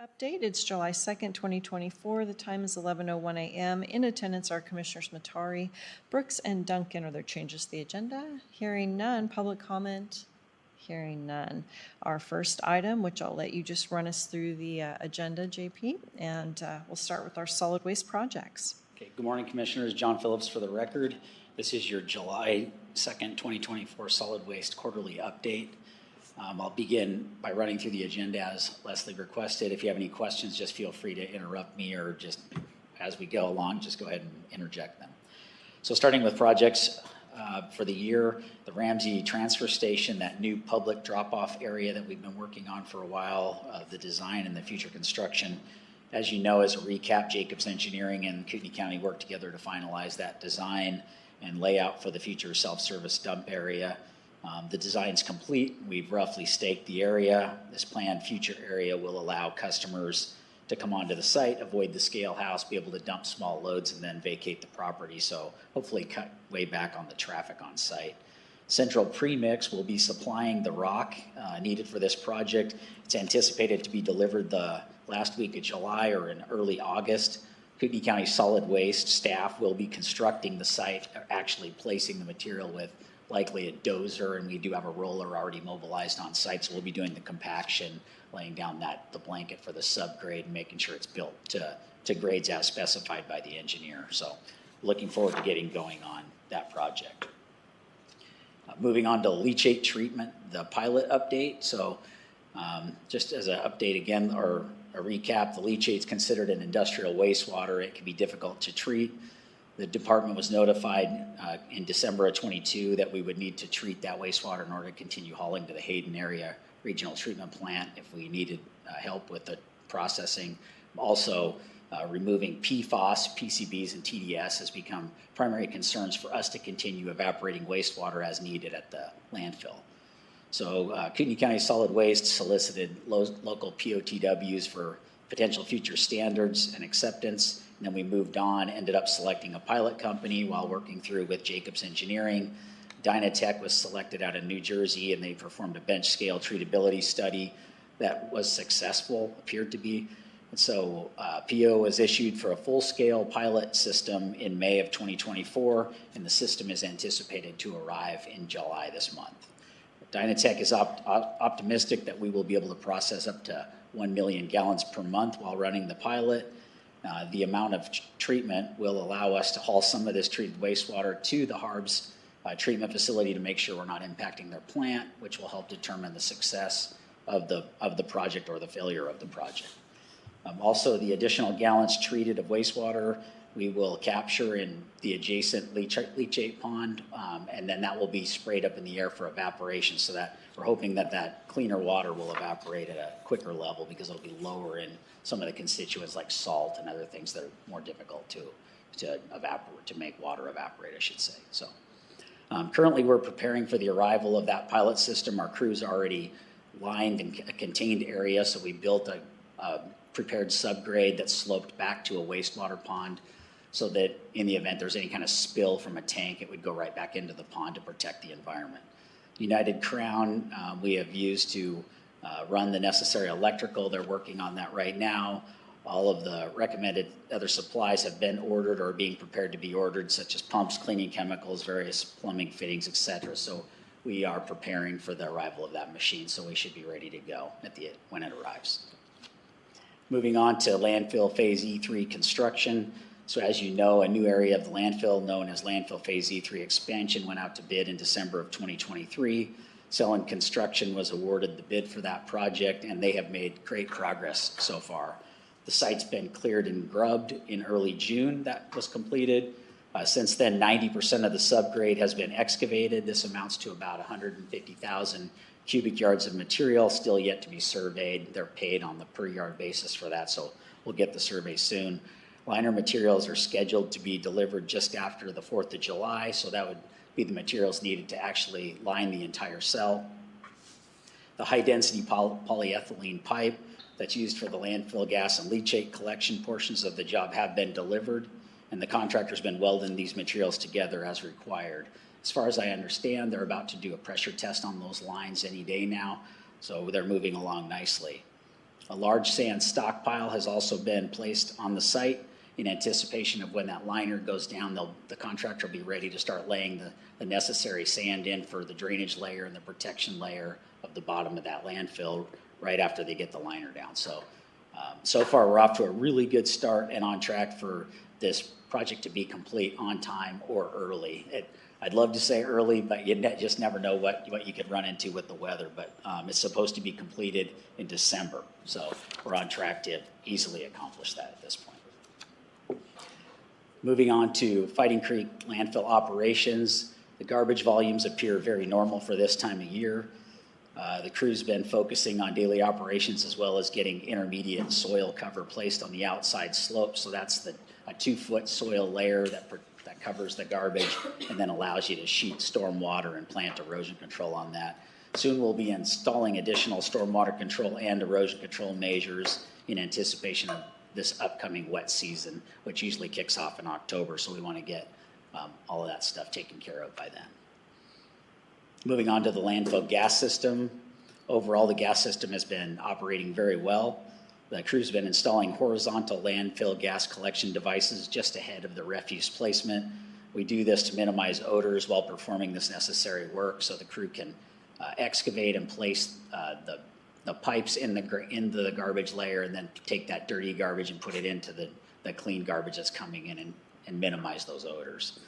Update, it's July 2nd, 2024. The time is 11:01 a.m. In attendance are Commissioners Matari, Brooks, and Duncan. Are there changes to the agenda? Hearing none. Public comment? Hearing none. Our first item, which I'll let you just run us through the agenda, JP, and we'll start with our solid waste projects. Okay, good morning, Commissioners. John Phillips for the record. This is your July 2nd, 2024 solid waste quarterly update. I'll begin by running through the agenda as Leslie requested. If you have any questions, just feel free to interrupt me, or just as we go along, just go ahead and interject them. So starting with projects for the year, the Ramsey transfer station, that new public drop-off area that we've been working on for a while, the design and the future construction. As you know, as a recap, Jacobs Engineering and Kootenai County worked together to finalize that design and layout for the future self-service dump area. The design's complete. We've roughly staked the area. This planned future area will allow customers to come onto the site, avoid the scale house, be able to dump small loads, and then vacate the property. So hopefully cut way back on the traffic on site. Central Premix will be supplying the rock needed for this project. It's anticipated to be delivered the last week of July or in early August. Kootenai County Solid Waste staff will be constructing the site, actually placing the material with likely a dozer, and we do have a roller already mobilized on site, so we'll be doing the compaction, laying down the blanket for the subgrade, and making sure it's built to grades as specified by the engineer. So looking forward to getting going on that project. Moving on to leachate treatment, the pilot update. So just as an update again, or a recap, the leachate is considered an industrial wastewater. It can be difficult to treat. The department was notified in December of 22 that we would need to treat that wastewater in order to continue hauling to the Hayden area regional treatment plant if we needed help with the processing. Also, removing PFAS, PCBs, and TDS has become primary concerns for us to continue evaporating wastewater as needed at the landfill. So Kootenai County Solid Waste solicited local POTWs for potential future standards and acceptance. And then we moved on, ended up selecting a pilot company while working through with Jacobs Engineering. Dynatech was selected out of New Jersey, and they performed a bench scale treatability study that was successful, appeared to be. And so PO was issued for a full-scale pilot system in May of 2024, and the system is anticipated to arrive in July this month. Dynatech is optimistic that we will be able to process up to 1 million gallons per month while running the pilot. The amount of treatment will allow us to haul some of this treated wastewater to the Harbs treatment facility to make sure we're not impacting their plant, which will help determine the success of the project or the failure of the project. Also, the additional gallons treated of wastewater we will capture in the adjacent leachate pond, and then that will be sprayed up in the air for evaporation, so that we're hoping that cleaner water will evaporate at a quicker level because it'll be lower in some of the constituents like salt and other things that are more difficult to make water evaporate, I should say. So currently we're preparing for the arrival of that pilot system. Our crew's already lined in a contained area, so we built a prepared subgrade that sloped back to a wastewater pond, so that in the event there's any kind of spill from a tank, it would go right back into the pond to protect the environment. United Crown, we have used to run the necessary electrical. They're working on that right now. All of the recommended other supplies have been ordered or are being prepared to be ordered, such as pumps, cleaning chemicals, various plumbing fittings, etc. So we are preparing for the arrival of that machine, so we should be ready to go when it arrives. Moving on to landfill phase E3 construction. So as you know, a new area of the landfill known as landfill phase E3 expansion went out to bid in December of 2023. Selland Construction was awarded the bid for that project, and they have made great progress so far. The site's been cleared and grubbed in early June. That was completed. Since then, 90% of the subgrade has been excavated. This amounts to about 150,000 cubic yards of material still yet to be surveyed. They're paid on the per yard basis for that, so we'll get the survey soon. Liner materials are scheduled to be delivered just after the 4th of July, so that would be the materials needed to actually line the entire cell. The high-density polyethylene pipe that's used for the landfill gas and leachate collection portions of the job have been delivered, and the contractor's been welding these materials together as required. As far as I understand, they're about to do a pressure test on those lines any day now, so they're moving along nicely. A large sand stockpile has also been placed on the site in anticipation of when that liner goes down. The contractor will be ready to start laying the necessary sand in for the drainage layer and the protection layer of the bottom of that landfill right after they get the liner down. So, so far we're off to a really good start and on track for this project to be complete on time or early. I'd love to say early, but you just never know what you could run into with the weather. But it's supposed to be completed in December, so we're on track to easily accomplish that at this point. Moving on to Fighting Creek landfill operations, the garbage volumes appear very normal for this time of year. The crew's been focusing on daily operations as well as getting intermediate soil cover placed on the outside slope. So that's a 2-foot soil layer that covers the garbage and then allows you to sheet storm water and plant erosion control on that. Soon we'll be installing additional stormwater control and erosion control measures in anticipation of this upcoming wet season, which usually kicks off in October. So we want to get all of that stuff taken care of by then. Moving on to the landfill gas system. Overall, the gas system has been operating very well. The crew's been installing horizontal landfill gas collection devices just ahead of the refuse placement. We do this to minimize odors while performing this necessary work so the crew can excavate and place the pipes into the garbage layer and then take that dirty garbage and put it into the clean garbage that's coming in and minimize those odors.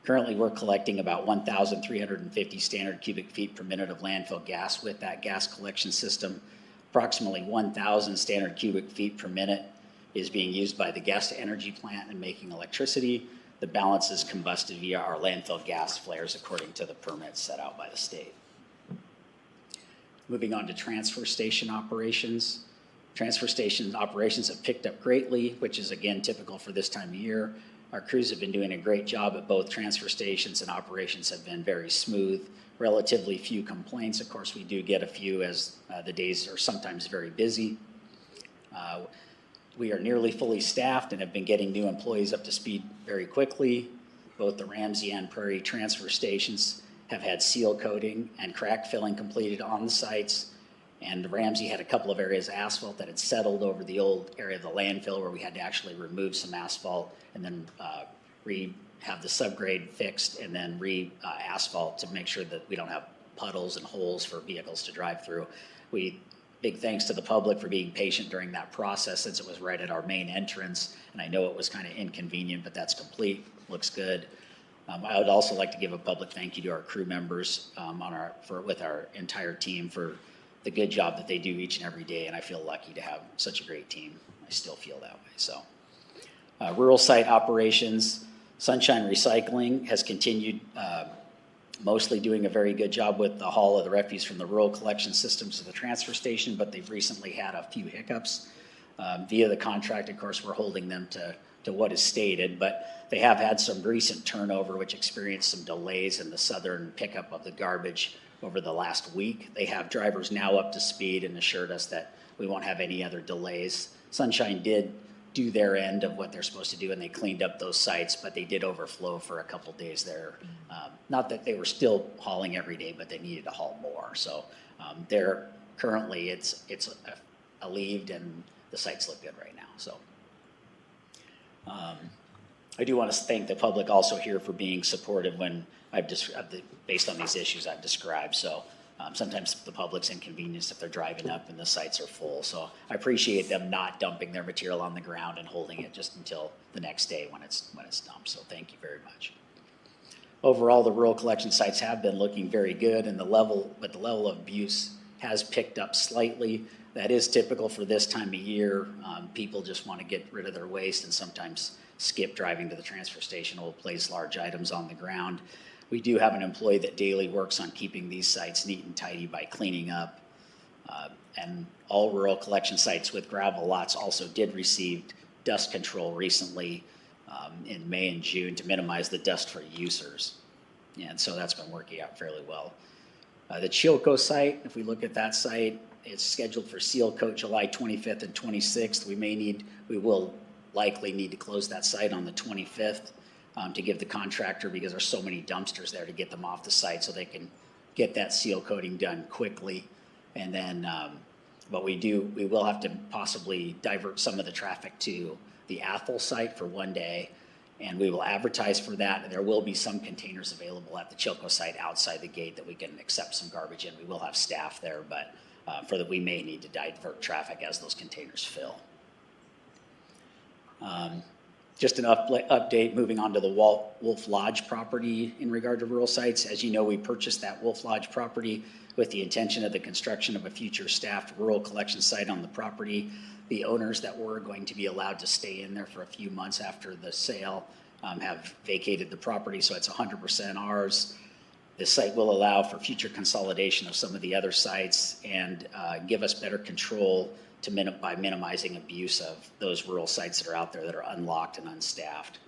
Currently, we're collecting about 1,350 standard cubic feet per minute of landfill gas with that gas collection system. Approximately 1,000 standard cubic feet per minute is being used by the gas-to-energy plant and making electricity. The balance is combusted via our landfill gas flares according to the permits set out by the state. Moving on to transfer station operations. Transfer station operations have picked up greatly, which is again typical for this time of year. Our crews have been doing a great job at both transfer stations, and operations have been very smooth. Relatively few complaints. Of course, we do get a few as the days are sometimes very busy. We are nearly fully staffed and have been getting new employees up to speed very quickly. Both the Ramsey and Prairie transfer stations have had seal coating and crack filling completed on the sites. And Ramsey had a couple of areas of asphalt that had settled over the old area of the landfill where we had to actually remove some asphalt and then have the subgrade fixed and then asphalt to make sure that we don't have puddles and holes for vehicles to drive through. Big thanks to the public for being patient during that process since it was right at our main entrance. And I know it was kind of inconvenient, but that's complete, looks good. I would also like to give a public thank you to our crew members with our entire team for the good job that they do each and every day. And I feel lucky to have such a great team. I still feel that way. So rural site operations. Sunshine Recycling has continued mostly doing a very good job with the haul of the refuse from the rural collection systems to the transfer station, but they've recently had a few hiccups. Via the contract, of course, we're holding them to what is stated, but they have had some recent turnover, which experienced some delays in the southern pickup of the garbage over the last week. They have drivers now up to speed and assured us that we won't have any other delays. Sunshine did do their end of what they're supposed to do, and they cleaned up those sites, but they did overflow for a couple days there. Not that they were still hauling every day, but they needed to haul more. So they're currently it's alleviated, and the sites look good right now. So I do want to thank the public also here for being supportive when based on these issues I've described. So sometimes the public's inconvenienced if they're driving up and the sites are full. So I appreciate them not dumping their material on the ground and holding it just until the next day when it's dumped. So thank you very much. Overall, the rural collection sites have been looking very good, and the level of abuse has picked up slightly. That is typical for this time of year. People just want to get rid of their waste and sometimes skip driving to the transfer station or place large items on the ground. We do have an employee that daily works on keeping these sites neat and tidy by cleaning up. And all rural collection sites with gravel lots also did receive dust control recently in May and June to minimize the dust-free users. And so that's been working out fairly well. The Chilco site, if we look at that site, it's scheduled for seal coat July 25th and 26th. We will likely need to close that site on the 25th. To give the contractor, because there's so many dumpsters there, to get them off the site so they can get that seal coating done quickly. And then But we will have to possibly divert some of the traffic to the Athol site for one day, and we will advertise for that, and there will be some containers available at the Chilco site outside the gate that we can accept some garbage in. We will have staff there, but we may need to divert traffic as those containers fill. Just an update, moving on to the Wolf Lodge property in regard to rural sites. As you know, we purchased that Wolf Lodge property with the intention of the construction of a future staffed rural collection site on the property. The owners that were going to be allowed to stay in there for a few months after the sale have vacated the property, so it's 100% ours. This site will allow for future consolidation of some of the other sites and give us better control by minimizing abuse of those rural sites that are out there that are unlocked and unstaffed.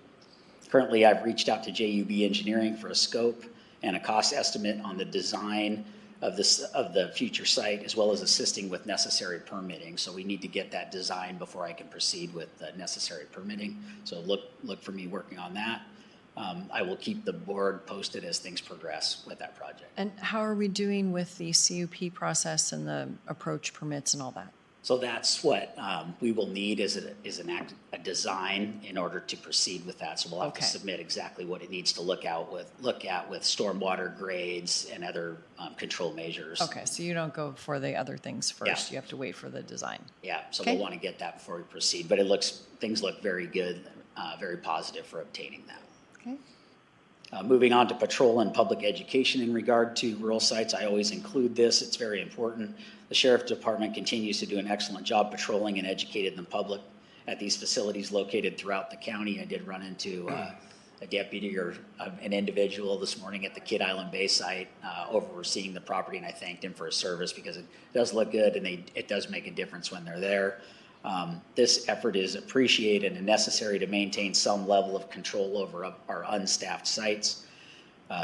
Currently, I've reached out to JUB Engineering for a scope and a cost estimate on the design of the future site, as well as assisting with necessary permitting. So we need to get that design before I can proceed with the necessary permitting. So look for me working on that. I will keep the board posted as things progress with that project. And how are we doing with the CUP process and the approach permits and all that? So that's what we will need is a design in order to proceed with that. So we'll have to submit exactly what it needs to look at with stormwater grades and other control measures. Okay, so you don't go for the other things first. Yeah. You have to wait for the design. Yeah, so we'll want to get that before we proceed. But things look very good, very positive for obtaining that. Okay. Moving on to patrol and public education in regard to rural sites, I always include this. It's very important. The Sheriff's Department continues to do an excellent job patrolling and educating the public at these facilities located throughout the county. I did run into a deputy or an individual this morning at the Kidd Island Bay site overseeing the property, and I thanked him for his service because it does look good and it does make a difference when they're there. This effort is appreciated and necessary to maintain some level of control over our unstaffed sites.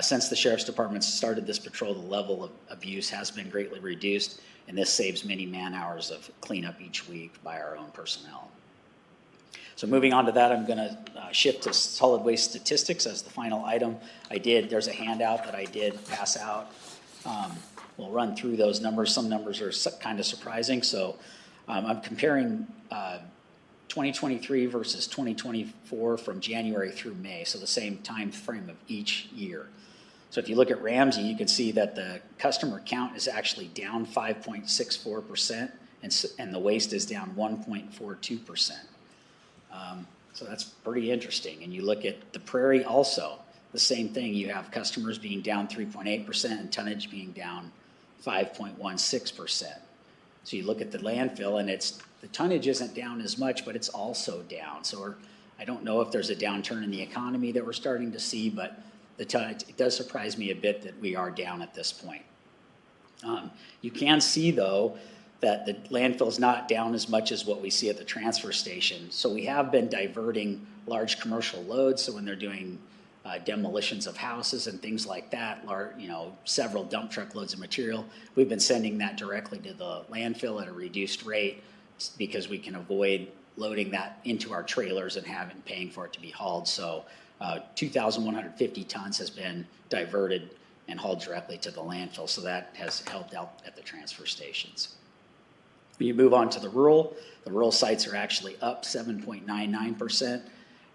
Since the Sheriff's Department started this patrol, the level of abuse has been greatly reduced, and this saves many man-hours of cleanup each week by our own personnel. So moving on to that, I'm going to shift to solid waste statistics as the final item. There's a handout that I did pass out. We'll run through those numbers. Some numbers are kind of surprising, so I'm comparing 2023 versus 2024 from January through May, so the same time frame of each year. So if you look at Ramsey, you can see that the customer count is actually down 5.64%, and the waste is down 1.42%. So that's pretty interesting. And you look at the Prairie also, the same thing. You have customers being down 3.8% and tonnage being down 5.16%. So you look at the landfill, and the tonnage isn't down as much, but it's also down. So I don't know if there's a downturn in the economy that we're starting to see, but the tonnage, it does surprise me a bit that we are down at this point. You can see, though, that the landfill is not down as much as what we see at the transfer station. So we have been diverting large commercial loads. So when they're doing demolitions of houses and things like that, several dump truck loads of material, we've been sending that directly to the landfill at a reduced rate because we can avoid loading that into our trailers and paying for it to be hauled. So 2,150 tons has been diverted and hauled directly to the landfill. So that has helped out at the transfer stations. When you move on to the rural sites are actually up 7.99%,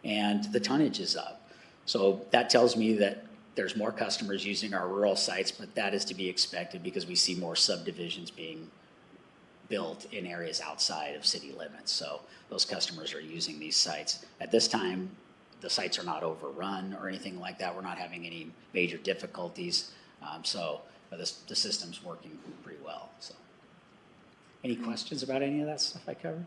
and the tonnage is up. So that tells me that there's more customers using our rural sites, but that is to be expected because we see more subdivisions being built in areas outside of city limits. So those customers are using these sites. At this time, the sites are not overrun or anything like that. We're not having any major difficulties. So the system's working pretty well. So, any questions about any of that stuff I covered?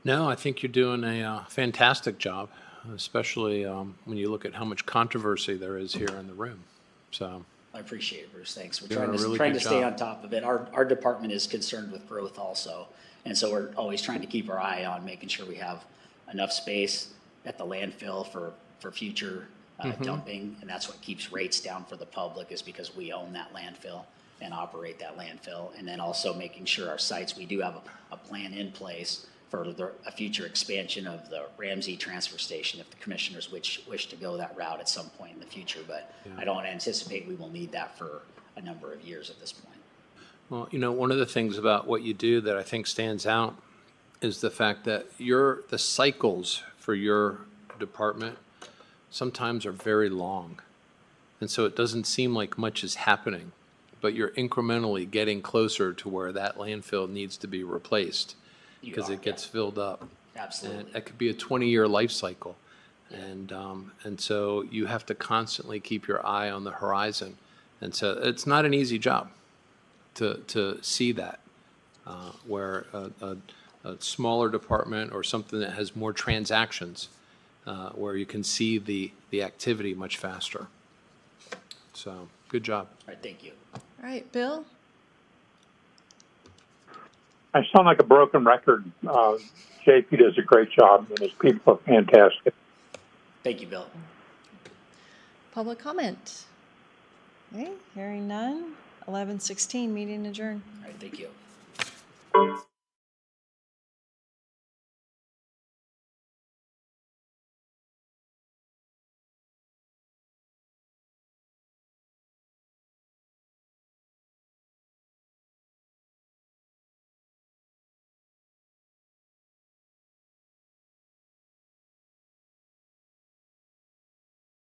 No, I think you're doing a fantastic job, especially when you look at how much controversy there is here in the room. So I appreciate it, Bruce. Thanks. We're Doing trying a to good stay job. on top of it. Our department is concerned with growth also, and so we're always trying to keep our eye on making sure we have enough space at the landfill for future dumping, and that's what keeps rates down for the public, is because we own that landfill and operate that landfill. And then also making sure our sites, we do have a plan in place for a future expansion of the Ramsey transfer station if the commissioners wish to go that route at some point in the future. But I don't anticipate we will need that for a number of years at this point. Well, one of the things about what you do that I think stands out is the fact that the cycles for your department sometimes are very long. And so it doesn't seem like much is happening, but you're incrementally getting closer to where that landfill needs to be replaced because it gets filled up. Absolutely. And that could be a 20-year life cycle. And so you have to constantly keep your eye on the horizon. And so it's not an easy job to see that, where a smaller department or something that has more transactions, where you can see the activity much faster. So, good job. All right, thank you. All right, Bill? I sound like a broken record. JP does a great job, and his people are fantastic. Thank you, Bill. Public comment? Okay, hearing none. 11:16, meeting adjourned. All right, thank you.